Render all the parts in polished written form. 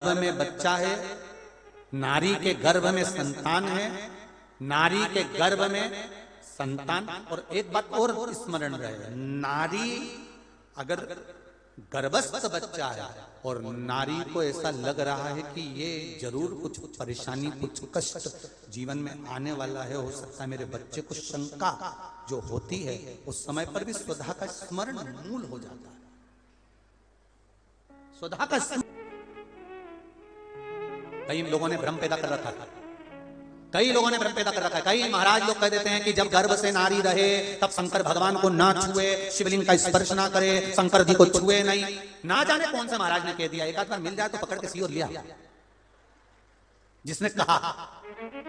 गर्भ में बच्चा है, नारी के गर्भ में संतान है, नारी के गर्भ में संतान। और एक बात और स्मरण रहे, नारी अगर गर्भस्थ बच्चा है और नारी को ऐसा लग रहा है कि ये जरूर कुछ परेशानी, कुछ कष्ट जीवन में आने वाला है, हो सकता है मेरे बच्चे को शंका जो होती है, उस समय पर भी स्वधा का स्मरण मूल हो जाता है। स्वधा का कई लोगों ने भ्रम पैदा कर रखा है, कई लोगों ने भ्रम पैदा कर रखा है। कई महाराज लोग कह देते हैं कि जब गर्भ से नारी रहे तब शंकर भगवान को ना छुए, शिवलिंग का स्पर्श ना करे, शंकर जी को छुए नहीं। ना जाने कौन से महाराज ने कह दिया, एक आध बार मिल जाए तो पकड़ के सी और लिया जिसने कहा।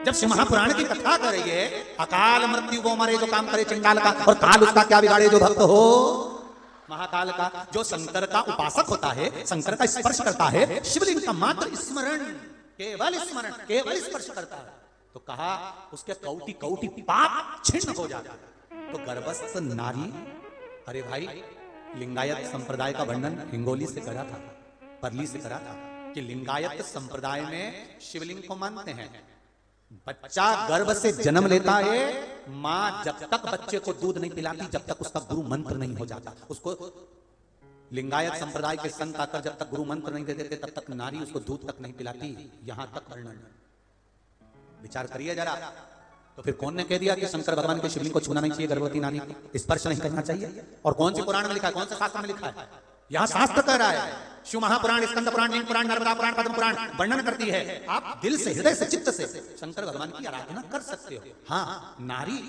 जब शिव महापुराण की कथा करेंगे, अकाल मृत्यु वो मरे जो काम करे चिंगाल का, और काल उसका क्या बिगाड़े जो भक्त हो महाकाल का। जो शंकर का उपासक होता है, शंकर का स्पर्श करता है, शिवलिंग का मात्र स्मरण, केवल स्मरण, केवल स्पर्श करता है, तो कहा उसके कौटि कौटि पाप छिन्न हो जाता है। तो गर्भस्थ नारी, अरे भाई लिंगायत संप्रदाय का वर्णन हिंगोली से करा था, परली से करा था कि लिंगायत संप्रदाय में शिवलिंग को मानते हैं। बच्चा गर्भ से जन्म लेता है, मां जब तक बच्चे को दूध नहीं पिलाती जब तक उसका गुरु मंत्र नहीं हो जाता। उसको लिंगायत संप्रदाय के संत आकर जब तक गुरु मंत्र नहीं दे देते तब तक नारी उसको दूध तक नहीं पिलाती। यहां तक वर्णन, विचार करिए जरा। तो फिर कौन ने कह दिया कि शंकर भगवान के शिवलिंग को छूना नहीं चाहिए, गर्भवती नारी को स्पर्श नहीं करना चाहिए? और कौन सी पुराण में लिखा है, कौन से शास्त्र में लिखा है? यहां शास्त्र कह रहा है, शिव महापुराण, स्कंद पुराण, लिंग पुराण, नर्मदा पुराण, पद्म पुराण वर्णन करती है। आप दिल से, हृदय से, चित्त से शंकर भगवान की आराधना कर सकते हो। हाँ, नारी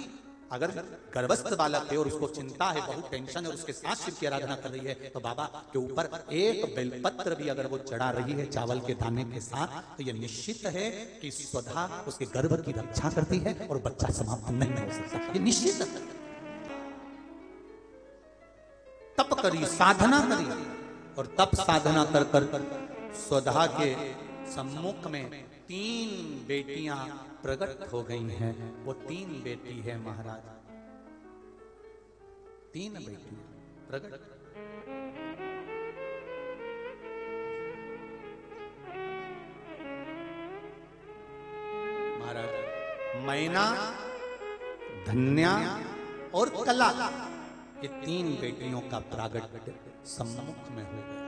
अगर गर्भस्थ बालक है और उसको चिंता है, बहुत टेंशन है, और उसके साथ शिव की आराधना कर रही है, तो बाबा के ऊपर एक बेलपत्र भी अगर वो चढ़ा रही है चावल के दाने के साथ, तो ये निश्चित है कि स्वधा उसके गर्भ की रक्षा करती है और बच्चा समाप्त नहीं हो सकता। ये निश्चित है। तप करी, साधना करी, और तप साधना कर कर स्वधा के सम्मुख में 3 बेटियां प्रकट हो गई हैं। वो 3 बेटी है महाराज, 3 बेटी प्रकट। महाराज मैना, धन्या और कला, ये 3 बेटियों का प्रागट्य सम्मुख में हो गया।